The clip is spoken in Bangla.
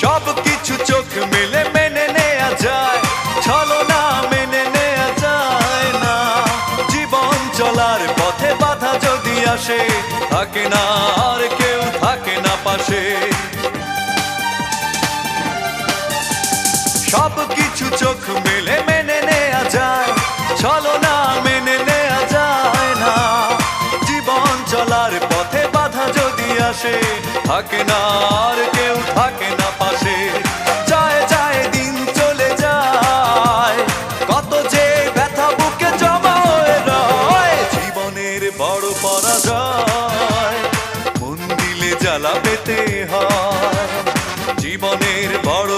সব কিছু চোখ মেলে মেনে নেয়া যায়, ছলনা মেনে নেয়া যায় না। জীবন চলার পথে বাধা যদি আসে, থাকে না আর কেউ, থাকে না পাশে। সব কিছু চোখ মেলে মেনে নেয়া যায়, ছলনা মেনে নেয়া যায় না। জীবন চলার পথে বাধা যদি আসে, থাকে না আর কেউ, থাকে না পাশে। যায় যায় দিন চলে যায়, কত যে ব্যথা বুকে জমা হয়ে রয়। জীবনের বড় পরাজয়, মন দিলে জ্বালা পেতে হয়। জীবনের বড়